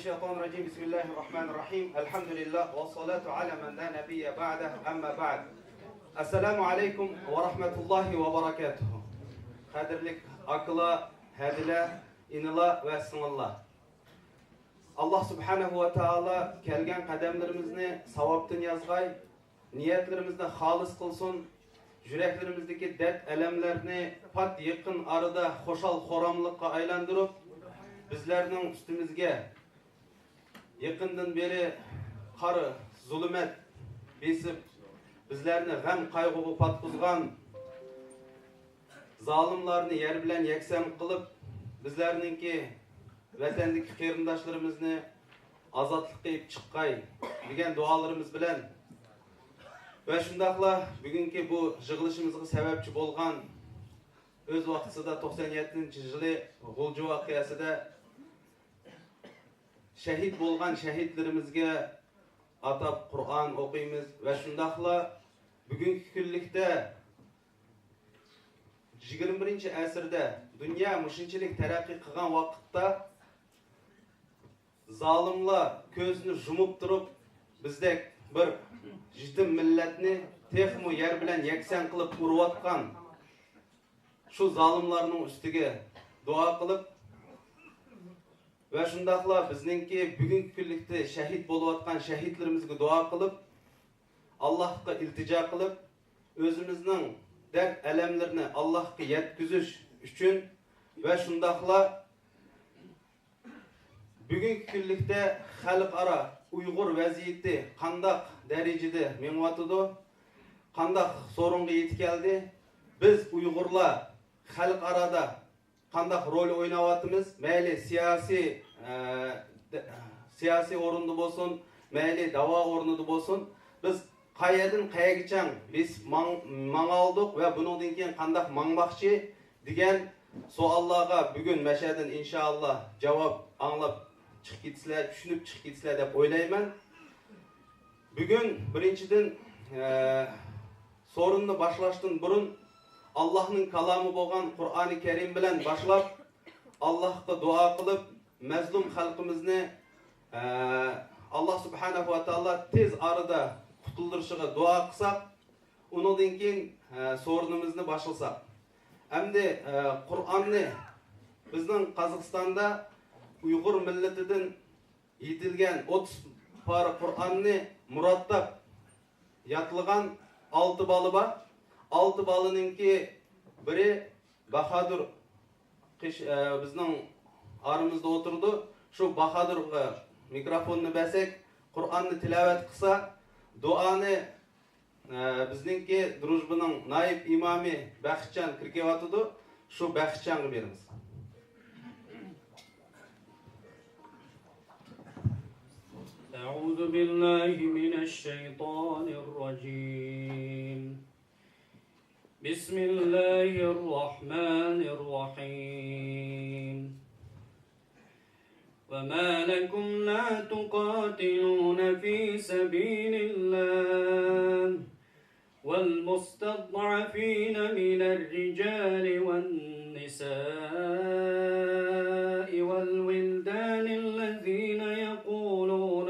الشيطان الرجيم بسم الله الرحمن الرحيم الحمد لله والصلاة على من لا نبي بعده أما بعد السلام عليكم ورحمة الله وبركاته قدرلك أكلا هدلا إنلا وسنالله Allah subhanahu wa ta'ala kelgen kademlerimizni savaptın yazgay, niyetlerimizni halis kılsın, yüreklerimizdeki dert elemlerini pat yakın arada hoşal horamlıkka aylandırıp, bizlerinin üstümüzge yakından beri karı, zulümet besip, bizlerini gam kaygığı patkızgan, zalimlerini yer bilen yeksem kılıp, bizlerininki vatandagi qarindoshlarimizni azodlikqa olib chiqqay degan duolarimiz bilan va shundaqla bugungi bu yig'ilishimizga sababchi bo'lgan o'z vaqtida 97-yili G'ulji voqeasida shahid bo'lgan shahidlarimizga atab Qur'on o'qiymiz va shundaqla bugungi kunlikda 21-asrda dunyo mushunchalik taraqqiy qilgan vaqtda zalimlar ko'zini yumib turib bizdek bir yetim millatni texmu yer bilan yaksan qilib urayotgan shu zalimlarning ustiga duo qilib va shundaqla bizningki bugungi kunlikda shahid bo'layotgan shahidlarimizga duo qilib Allohga iltijo qilib o'zimizning dard alamlarini Allohga yetkazish uchun va shundaqla bugungi kunlikda xalqaro Uyg'ur vaziyati qandaq darajada mengyotidi, qandaq sorunga yetib keldi. Biz Uyg'urlar xalqaroda qandaq rol o'ynayapmiz? Mayli siyosiy o'rinda bo'lsin, mayli davo o'rnida bo'lsin, biz qayerdan qayergacha biz mangaldik va bundan keyin qandaq mangmoqchi degan savollarga bugun mashadan inshaalloh javob anglab chiqib ketsizlar, tushunib chiqib ketsizlar deb o'ylayman. Bugun birinchidan sorunni boshlashdan burun Allohning kalomi bo'lgan Qur'oni Karim bilan boshlab Allohga duo qilib mazlum xalqimizni Alloh subhanahu va taolo tez orada qutuldirishiga duo qilsak, undan keyin sorunimizni boshlasak. Endi Qur'onni bizning Qozog'istonda Uyg'ur millatidan yetilgan 30 pora Qur'onni murattab yodlagan 6 bola bor. 6 bolaninki biri Bahodir bizning aramizda o'tirdi. Shu Bahodirga mikrofonni bersak, Qur'onni tilovat qilsa, duoni bizningki drujbaning naib imomi Baxtchan kirkayotdi. Shu Baxtchanga beramiz. أعوذ بالله من الشيطان الرجيم بسم الله الرحمن الرحيم وما لكم لا تقاتلون في سبيل الله والمستضعفين من الرجال والنساء والولدان الذين يقولون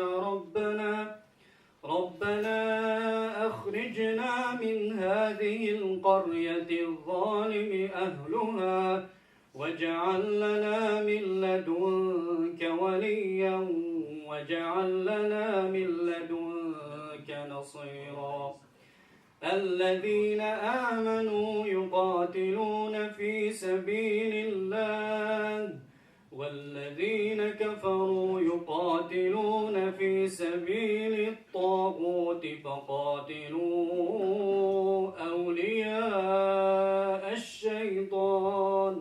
ربنا أخرجنا من هذه القرية الظالم أهلها واجعل لنا من لدنك وليا واجعل لنا من لدنك نصيرا الذين آمنوا يقاتلون في سبيل الله والذين كفروا يقاتلون في سبيل الطاغوت فقاتلوا أولياء الشيطان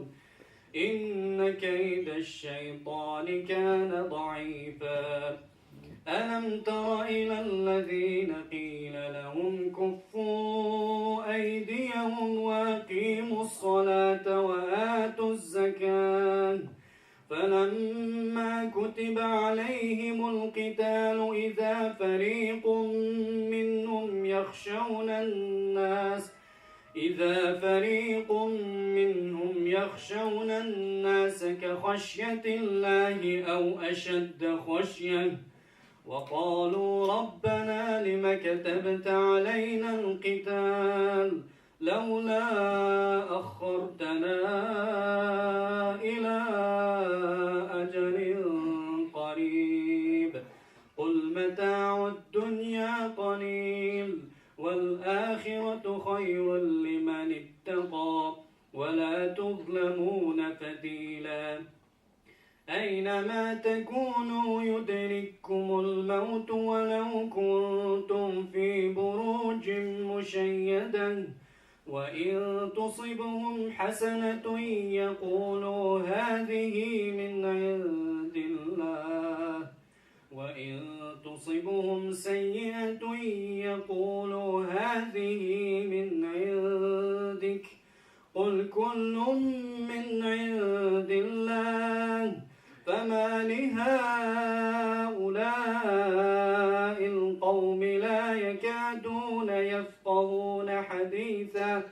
إن كيد الشيطان كان ضعيفا ألم تر إلى الذين قيل لهم كفوا أيديهم وأقيموا الصلاة وآتوا الزكاة فلما كتب عليهم القتال إذا فريق منهم إذا فريق منهم يخشون الناس كخشية الله أو أشد خشية وقالوا ربنا لم كتبت علينا القتال لولا أخرتنا إلى أجل قريب قل متاع الدنيا قليل والآخرة خير لمن اتقى ولا تظلمون فتيلا أينما تكونوا يدرككم الموت ولو كنتم في بروج مشيدة وإن تصبهم حسنة يقولوا هذه من عند الله وإن تصبهم سيئة يقولوا هذه من عندك قل كل من عند الله فما لهؤلاء القوم لا يكادون يفقهون حديثا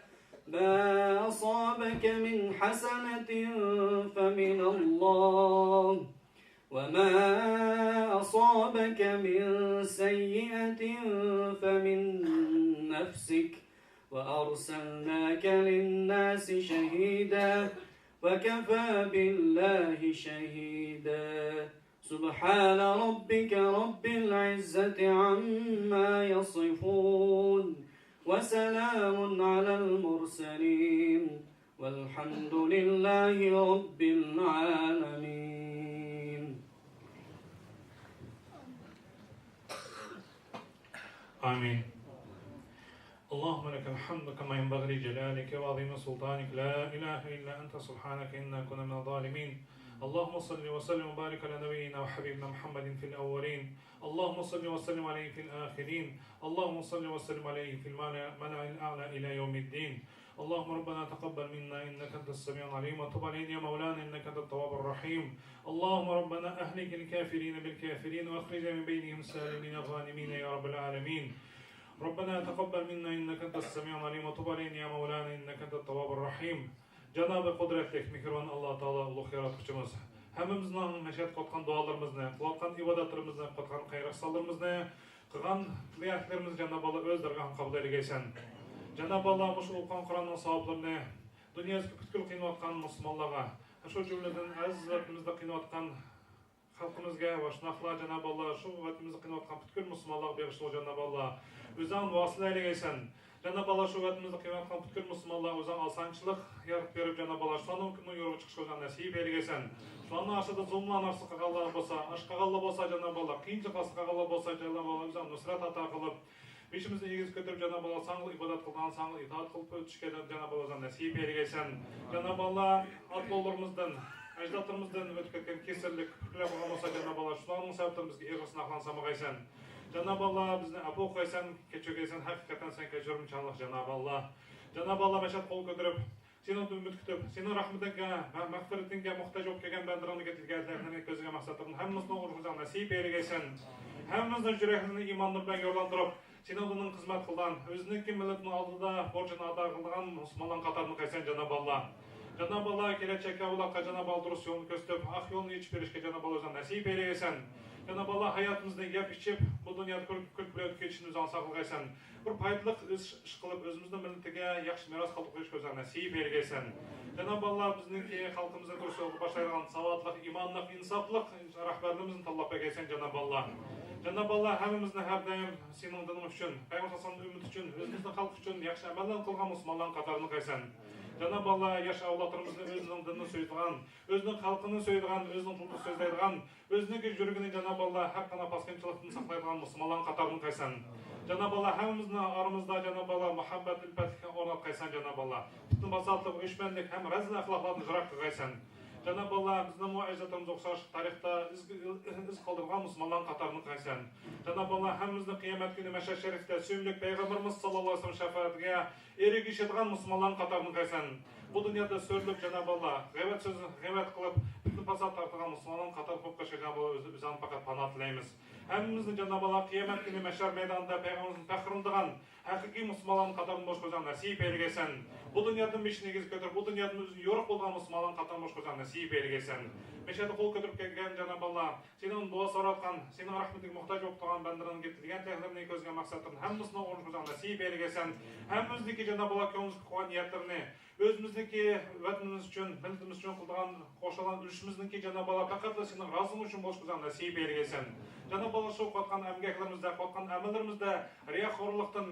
ما أصابك من حسنة فمن الله وما أصابك من سيئة فمن نفسك وأرسلناك للناس شهيدا وكفى بالله شهيدا سبحان ربك رب العزة عما يصفون وسلام على المرسلين والحمد لله رب العالمين آمين. اللهم لك الحمد كما ينبغي لجلالك وعظيم سلطانك لا إله إلا أنت سبحانك إنا كنا من الظالمين. اللهم صل وسلم وبارك على نبينا وحبيبنا محمد في الأولين. اللهم صل وسلم عليه في الآخرين. اللهم صل وسلم عليه في الملأ الأعلى إلى يوم الدين. اللهم ربنا تقبل منا إنك أنت السميع العليم وتب علينا يا مولانا إنك أنت التواب الرحيم. اللهم ربنا أهلك الكافرين بالكافرين وأخرج من بينهم سالمين غانمين يا رب العالمين. ربنا تقبل منا إنك أنت السميع العليم وتب علينا يا مولانا إنك أنت التواب الرحيم. Cenab-ı Kudretlik, Mihriban Allah Teala, Ulu Yaratquchimiz, hammamizning nashat qotgan duolarimizni, qilayotgan ibodatlarimizni, qotgan xayr-ihsanlarimizni, qilgan niyatlarimizni Cenab-ı Allah o'z dargohiga qabul eylesin. Cenab-ı Allah mush o'qigan Qur'onning savoblarini dunyosiga butkul qiynayotgan musulmonlarga, shu jumladan aziz vatanimizda qiynayotgan xalqimizga va shunaqla Cenab-ı Allah shu vatanimizda qiynayotgan butkul musulmonlarga beg'ishlo Cenab-ı Allah o'zing vasila eylesin. Cenab-ı Allah şu vatanımızda kıymetli bütün Müslümanlar özden alsançılık yaratıp verip Cenab-ı Allah şu anın künün yoru çıkışından nasip eylesin. Şu anın aşağıda zulmlan arsı qağallar bolsa, aşk qağallar bolsa Cenab-ı Allah, qiyinçi qası qağallar bolsa Cenab-ı Allah özden nusrat ata qılıp, beşimizni egiz götürüp Cenab-ı Allah sağlı ibadat qıldan, sağlı itaat qılıp ötüşke Cenab-ı Allah özden nasip eylesin. Cenab-ı Allah atlılarımızdan, ecdatlarımızdan ötüp ketken keserlik, pürlep olmasa Cenab-ı Allah şu anın sebeplerimizge eğrisini aqlansamı qaysan. Cenab-ı Allah bizni afu koysan, keçirgeysen, hakikaten sen keçirmişanlıq Cenab-ı Allah. Cenab-ı Allah meşat kol götürüp, senin ümit kütüp, senin rahmetinge, mağfiretinge muhtaç olup kelgen bandıranı getirgenlerinin gözüge maksatlarını hemmizden uğurluğundan nasip eylesin. Hemmizden yüreklerini imanlı bilen yorlandırıp, senin adının hizmet kıldan, özününki milletinin aldıda borcunu ada kıldıgan Müslümanların katarını kaysan Cenab-ı Allah. Cenab-ı Allah gelecekte ulakka Cenab-ı Allah durus yolunu gösterip, ak yolunu içip verişke Cenab-ı Allah nasip eylesin. Cenab-ı Allah hayatımızda yap içip, bu dünyada külk bilet geçişimizi ansaqlı qaysan. Bir paydalıq iş qılıb, özümüzden milletege yaxşı miras qalıb qoyuş gözden nasip eylesin. Cenab-ı Allah bizninki xalqımıza durus yolu başlayılan savatlıq, imanlıq, insaflıq rahberliğimizin tallap eylesin Cenab-ı Allah. Cenab-ı Allah hemimizden her daim senin dinin üçün, Peygamber Hasan'ın ümit üçün, özümüzden xalq üçün yaxşı əməllər qılğan Müslümanların qatarını qaysan. Cenab-ı Allah yaş avlatlarımızın özünün dinini söylediğin, özünün halkını söylediğin, özünün tulunu sözlediğin, özünün yürgünü Cenab-ı Allah hakkına paskınçılıkını saklaydığı Müslümanların katarını kaysan. Cenab-ı Allah hemimizin aramızda Cenab-ı Allah muhabbet ülpetlik ornat kaysan Cenab-ı Allah. Bütün basatlık, öşmenlik hem rezil ahlaklarını jırak kaysan. Cenab-ı Allah bizden muazzatlarımız okşaş tarihte iz kaldırgan Müslümanların katarını kaysan. Cenab-ı Allah hemimizin kıyamet günü meşer şerifte süymlük Peygamberimiz sallallahu aleyhi ve sellem şefaatine erik işitgan Müslümanların katarını kaysan. Bu dünyada sörülüp Cenab-ı Allah gıybet sözü gıybet kılıp bütün fasat tartıgan Müslümanların katar kopkaşı Cenab-ı Allah özü bizden fakat panah dileyimiz. Әмімізді Жанаб Алла қиямет күні мәшар мейданында Пeygamberimizin пәқіріндіған haqiqiy musulmonlarning qatorida bosh qo'ygan nasib bergesan. Bu dunyodan beshini egizib ko'tarib, bu dunyodan o'zini yo'riq bo'lgan musulmonlarning qatorida bosh qo'ygan nasib bergesan. Meshada qo'l ko'tarib kelgan Janob Alloh, sening duo so'ratgan, sening rahmatiga muhtoj bo'lib turgan bandalarning yetilgan tehliklarni ko'zgan maqsadlarni hammasini o'rnatgan nasib bergesan. Hammamizniki Janob Alloh ko'nglimizga qo'ygan niyatlarni o'zimizniki vatanimiz uchun, millatimiz uchun qilgan qo'shilgan ulushimizniki Janob Alloh faqat sening roziling uchun bosh qo'ygan nasib bergesan. Janob Alloh shu qotgan emgaklarimizda, qotgan amallarimizda riyoxo'rlikdan,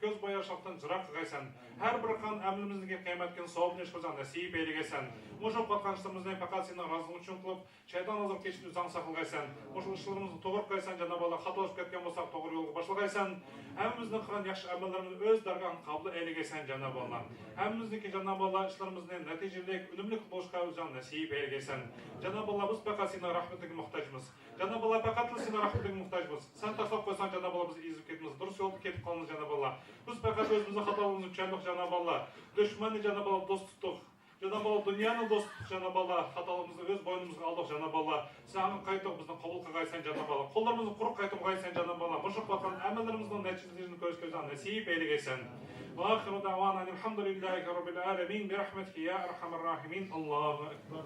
ko'z boyashlikdan jiroq qilgaysan. Har bir qan amalimizdagi qiyomat kuni savobni ishqilgan nasib bergaysan. Mushu qotgan ishlarimizni faqat sening roziling uchun qilib, shayton azab kechib uzang saqlagaysan. Mushu ishlarimizni to'g'ri qilgaysan, Janob Alloh, xatolashib ketgan bo'lsak to'g'ri yo'lga boshlagaysan. Hammamizning qilgan yaxshi amallarimizni o'z dargohingga qabul aylagaysan, Janob Alloh. Hammamizniki Janob Alloh ishlarimizni natijali, unumli bo'lishga o'zing nasib bergaysan. Janob Alloh, biz faqat sening rahmatiga muhtojmiz. Janob Alloh, faqat sening rahmatiga muhtojmiz. Sen tashlab qo'ysan Janob Alloh, biz ezib ketamiz. Durust yo'lda ketib qolamiz Janob Alloh. Biz faqat o'zimizning xatolarimizni tushundik Janob Alloh. Dushmanni Janob Alloh do'st tutdik. Janob Alloh, dunyoni do'st tutdik Janob Alloh. Xatolarimizni o'z bo'ynimizga oldik Janob Alloh. Sen qaytib bizni qabul qilgaysan Janob Alloh. Qo'llarimizni quruq qaytib qo'ysan Janob Alloh. Mushuk qilgan amallarimizning natijalarini ko'rishga nasib aylagaysan. وآخر دعوانا الحمد لله رب العالمين برحمتك يا أرحم الراحمين الله أكبر